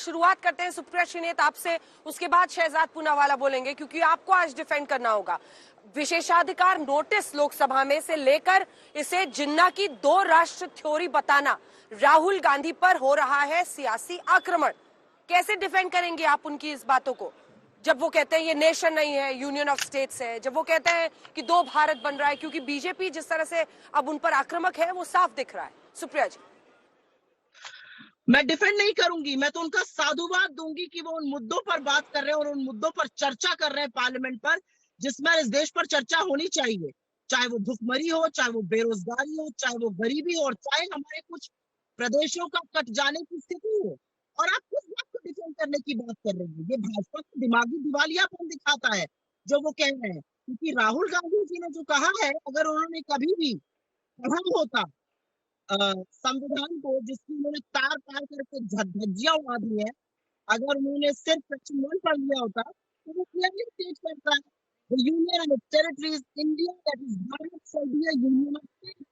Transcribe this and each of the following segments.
शुरुआत करते हैं सुप्रिया श्रीनेत आपसे, उसके बाद शहजाद पूनावाला बोलेंगे, क्योंकि आपको आज डिफेंड करना होगा। विशेषाधिकार नोटिस लोकसभा में से लेकर इसे जिन्ना की 2 राष्ट्र थ्योरी बताना, राहुल गांधी पर हो रहा है सियासी आक्रमण। कैसे डिफेंड करेंगे आप उनकी इस बातों को, जब वो कहते हैं ये नेशन नहीं है, यूनियन ऑफ स्टेट्स है, जब वो कहते हैं कि 2 भारत बन रहा है, क्योंकि बीजेपी जिस तरह से अब उन पर आक्रामक है वो साफ दिख रहा है। सुप्रिया जी। मैं डिफेंड नहीं करूंगी, मैं तो उनका साधुवाद दूंगी कि वो उन मुद्दों पर बात कर रहे हैं और उन मुद्दों पर चर्चा कर रहे हैं पार्लियामेंट पर, जिसमें इस देश पर चर्चा होनी चाहिए। चाहे वो भुखमरी हो, चाहे वो बेरोजगारी हो, चाहे वो गरीबी हो, और चाहे हमारे कुछ प्रदेशों का कट जाने की स्थिति हो। और आप किस बात को डिफेंड करने की बात कर रहे हैं? ये भाजपा का दिमागी दिवालियापन दिखाता है जो वो कह रहे हैं, क्योंकि राहुल गांधी जी ने जो कहा है, अगर उन्होंने कभी भी पढ़ा होता संविधान को, जिसकी उन्होंने तार पार करके धज्जियां उड़ा दी है, अगर उन्होंने सिर्फ सेक्शन 1 पढ़ लिया होता तो वो क्लियरली स्टेट करता है, the union and it's territories India that is Bharat shall be a union of states.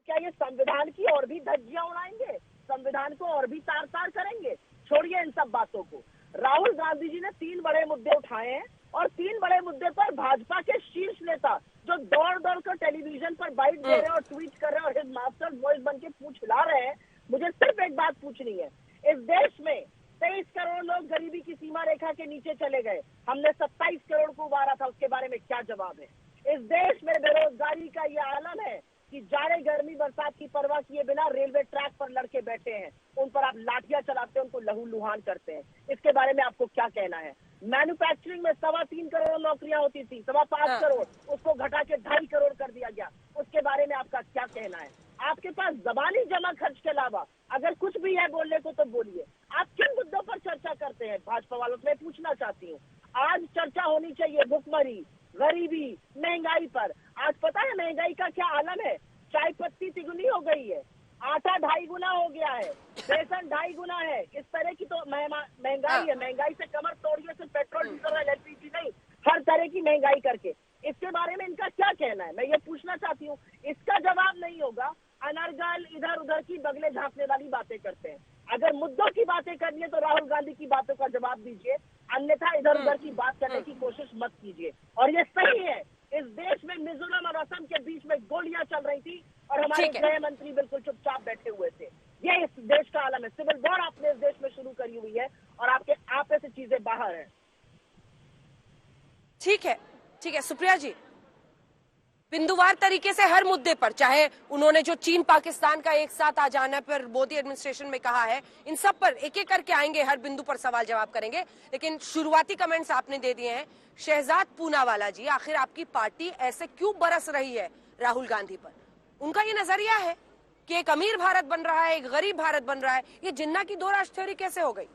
क्या ये संविधान की और भी धज्जियां उड़ाएंगे? संविधान को और भी तार तार करेंगे? छोड़िए इन सब बातों को। राहुल गांधी जी ने 3 बड़े मुद्दे उठाए हैं, और 3 बड़े मुद्दे पर भाजपा के शीर्ष नेता जो दौड़ दौड़ कर टेलीविजन पर बाइट दे रहे हैं और ट्वीट कर रहे हैं और हिज मास्टर वॉइस बन के पूछ हिला रहे हैं, मुझे सिर्फ एक बात पूछनी है। इस देश में 23 करोड़ लोग गरीबी की सीमा रेखा के नीचे चले गए, हमने 27 करोड़ को उबारा था, उसके बारे में क्या जवाब है? इस देश में बेरोजगारी का ये आलम है कि जाड़े गर्मी बरसात की परवाह किए बिना रेलवे ट्रैक पर लड़के बैठे हैं, उन पर आप लाठियां चलाते हैं, उनको लहू लुहान करते हैं। इसके बारे में आपको क्या कहना है? मैन्युफैक्चरिंग में 3.25 करोड़ नौकरियां होती थी, 5.25 करोड़, उसको घटा के 2.5 करोड़ कर दिया गया, उसके बारे में आपका क्या कहना है? आपके पास जबानी जमा खर्च के अलावा अगर कुछ भी है बोलने को तो बोलिए। आप किन मुद्दों पर चर्चा करते हैं भाजपा वालों से? मैं पूछना चाहती हूँ। आज चर्चा होनी चाहिए भुखमरी, गरीबी, महंगाई पर। आज पता है महंगाई का क्या आलम है? चाय पत्ती तिगुनी हो गई है, आटा 2.5 गुना हो गया है, बेसन 2.5 गुना है। इस तरह की तो महंगाई है। महंगाई से कमर तोड़िए, सिर्फ पेट्रोल डीजल और एलपीजी नहीं, हर तरह की महंगाई करके। इसके बारे में इनका क्या कहना है, मैं ये पूछना चाहती हूँ। इसका जवाब नहीं होगा, अनर्गल इधर उधर की बगले झांकने वाली बातें करते हैं। अगर मुद्दों की बातें करनी है तो राहुल गांधी की बातों का जवाब दीजिए, अन्यथा इधर उधर की बात करने की कोशिश मत कीजिए। और ये सही है, इस देश में मिजोरम और असम के बीच में गोलियां चल रही थी और हमारे गृह मंत्री बिल्कुल चुपचाप बैठे हुए थे। ये इस देश का आलम है। सिविल वॉर आपने इस देश में शुरू करी हुई है और आपके आप से चीजें बाहर हैं। ठीक है, ठीक है सुप्रिया जी, बिंदुवार तरीके से हर मुद्दे पर, चाहे उन्होंने जो चीन पाकिस्तान का एक साथ आ जाने पर मोदी एडमिनिस्ट्रेशन में कहा है, इन सब पर एक एक करके आएंगे, हर बिंदु पर सवाल जवाब करेंगे। लेकिन शुरुआती कमेंट्स आपने दे दिए हैं। शहजाद पूनावाला जी, आखिर आपकी पार्टी ऐसे क्यों बरस रही है राहुल गांधी पर? उनका ये नजरिया है कि एक अमीर भारत बन रहा है, एक गरीब भारत बन रहा है। ये जिन्ना की 2 राष्ट्र थ्योरी कैसे हो गई?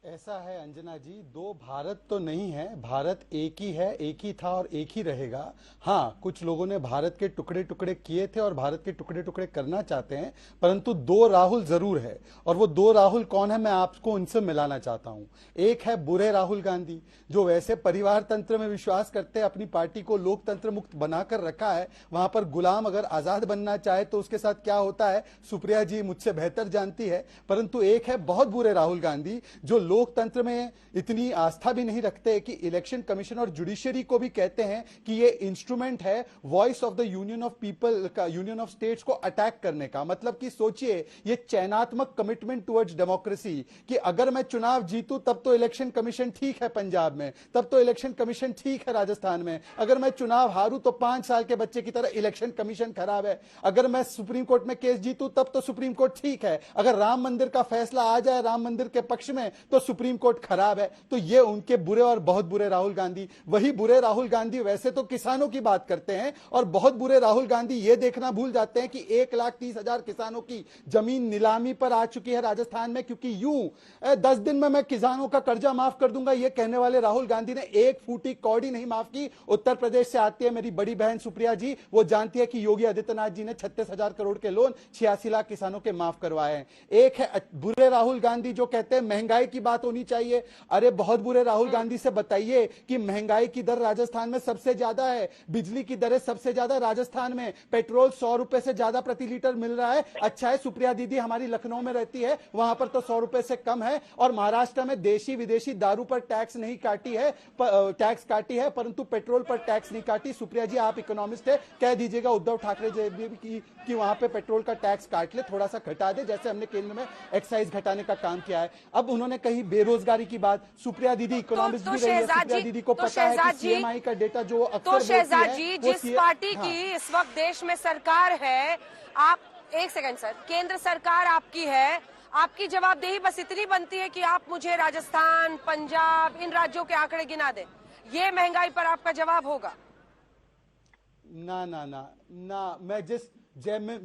ऐसा है अंजना जी, 2 भारत तो नहीं है, भारत एक ही है, एक ही था और एक ही रहेगा। हाँ, कुछ लोगों ने भारत के टुकड़े टुकड़े किए थे और भारत के टुकड़े टुकड़े करना चाहते हैं, परंतु 2 राहुल जरूर है। और वो 2 राहुल कौन है, मैं आपको उनसे मिलाना चाहता हूं। एक है बुरे राहुल गांधी, जो वैसे परिवार तंत्र में विश्वास करते हैं, अपनी पार्टी को लोकतंत्र मुक्त बनाकर रखा है, वहां पर गुलाम अगर आजाद बनना चाहे तो उसके साथ क्या होता है सुप्रिया जी मुझसे बेहतर जानती है। परंतु एक है बहुत बुरे राहुल गांधी, जो लोकतंत्र में इतनी आस्था भी नहीं रखते कि इलेक्शन कमीशन और जुडिशरी को भी कहते हैं कि ये इंस्ट्रूमेंट है voice of the union of people का, यूनियन ऑफ स्टेट्स को अटैक करने का। मतलब कि सोचिए, ये चयनात्मक कमिटमेंट टुवर्ड्स डेमोक्रेसी कि अगर मैं चुनाव जीतूं तब तो इलेक्शन कमीशन ठीक है पंजाब में, तब तो इलेक्शन कमीशन ठीक है राजस्थान में, अगर मैं चुनाव हारूं तो 5 साल के बच्चे की तरह इलेक्शन कमीशन खराब है, अगर मैं सुप्रीम कोर्ट में केस जीतूं तब तो सुप्रीम कोर्ट ठीक है, अगर राम मंदिर का फैसला आ जाए राम मंदिर के पक्ष में तो सुप्रीम कोर्ट खराब है। तो ये उनके बुरे और बहुत बुरे राहुल गांधी। वही बुरे राहुल गांधी वैसे तो किसानों की बात करते हैं, और बहुत बुरे राहुल गांधी ये देखना भूल जाते हैं कि 1,30,000 किसानों की जमीन नीलामी पर आ चुकी है राजस्थान में, क्योंकि यूं 10 दिन में मैं किसानों का कर्जा माफ कर दूंगा ये कहने वाले राहुल गांधी ने 1 फूटी कौड़ी नहीं माफ की। उत्तर प्रदेश से आती है मेरी बड़ी बहन सुप्रिया जी, वो जानती है कि योगी आदित्यनाथ जी ने 36,000 करोड़ के लोन 86 लाख किसानों के माफ करवाए हैं। एक है बुरे राहुल गांधी जो कहते हैं महंगाई की बात होनी चाहिए। अरे बहुत बुरे राहुल गांधी से बताइए कि महंगाई की दर राजस्थान में सबसे ज्यादा है, बिजली की दरें सबसे ज्यादा राजस्थान में, पेट्रोल 100 रुपए से ज्यादा प्रति लीटर मिल रहा है। अच्छा है सुप्रिया दीदी हमारी लखनऊ में रहती है, वहां पर तो 100 रुपए से कम है। और महाराष्ट्र में देशी विदेशी दारू पर टैक्स नहीं काटी है, टैक्स काटी है, परंतु पेट्रोल पर टैक्स नहीं काटी। सुप्रिया जी आप इकोनॉमिस्ट है, कह दीजिएगा उद्धव ठाकरे जी कि वहां पे पेट्रोल का टैक्स काट ले, थोड़ा सा घटा दे, जैसे हमने केंद्र में एक्साइज घटाने का काम किया है। अब उन्होंने कही बेरोजगारी की बात, सुप्रिया दीदी इकोनॉमिस्ट भी रही है, सुप्रिया दीदी को पता है कि सीएमआई का डेटा जो तो शहजाद जी जिस पार्टी हाँ। की इस वक्त देश में सरकार है, आप एक सेकंड सर, केंद्र सरकार आपकी है, आपकी जवाबदेही बस इतनी बनती है कि आप मुझे राजस्थान, पंजाब, इन राज्यों के आंकड़े गिना दें, ये महंगाई पर आपका जवाब होगा? ना ना ना ना, मैं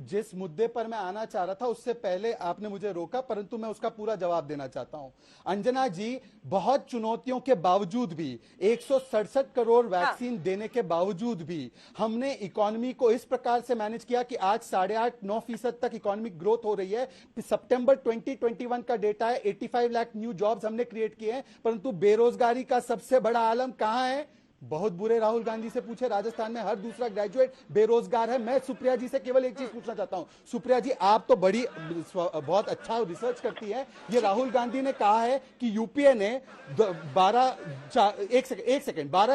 जिस मुद्दे पर मैं आना चाह रहा था उससे पहले आपने मुझे रोका, परंतु मैं उसका पूरा जवाब देना चाहता हूं। अंजना जी, बहुत चुनौतियों के बावजूद भी, 167 करोड़ वैक्सीन देने के बावजूद भी हमने इकोनॉमी को इस प्रकार से मैनेज किया कि आज 8.5-9% तक इकोनॉमिक ग्रोथ हो रही है। सितंबर 2021 का डेटा है, 85 लाख न्यू जॉब्स हमने क्रिएट किए हैं, परंतु बेरोजगारी का सबसे बड़ा आलम कहां है? बहुत बुरे राहुल गांधी से पूछे, राजस्थान में हर दूसरा ग्रेजुएट बेरोजगार है। मैं सुप्रिया जी से केवल एक चीज पूछना चाहता हूं, सुप्रिया जी आप तो बहुत अच्छा रिसर्च करती है। ये राहुल गांधी ने कहा है कि यूपीए ने 12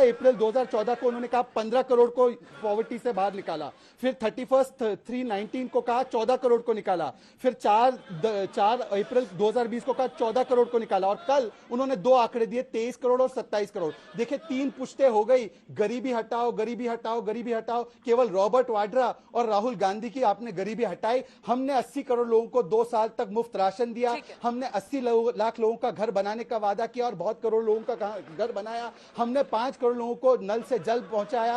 अप्रैल 2014 को उन्होंने कहा 15 करोड़ को पॉवर्टी से बाहर निकाला, फिर 31/3/19 को कहा 14 करोड़ को निकाला, फिर 4 अप्रैल 2020 को कहा 14 करोड़ को निकाला, और कल उन्होंने 2 आंकड़े दिए, 23 करोड़ और 27 करोड़। देखिए 3 पुश्ते हो गई, गरीबी हटाओ, गरीबी हटाओ, गरीबी हटाओ। केवल रॉबर्ट वाड्रा और राहुल गांधी की आपने गरीबी हटाई। हमने 80 करोड़ लोगों को 2 साल तक मुफ्त राशन दिया, हमने 80 लाख लोगों का घर बनाने का वादा किया और बहुत करोड़ लोगों का घर बनाया, हमने 5 करोड़ लोगों को नल से जल पहुंचाया,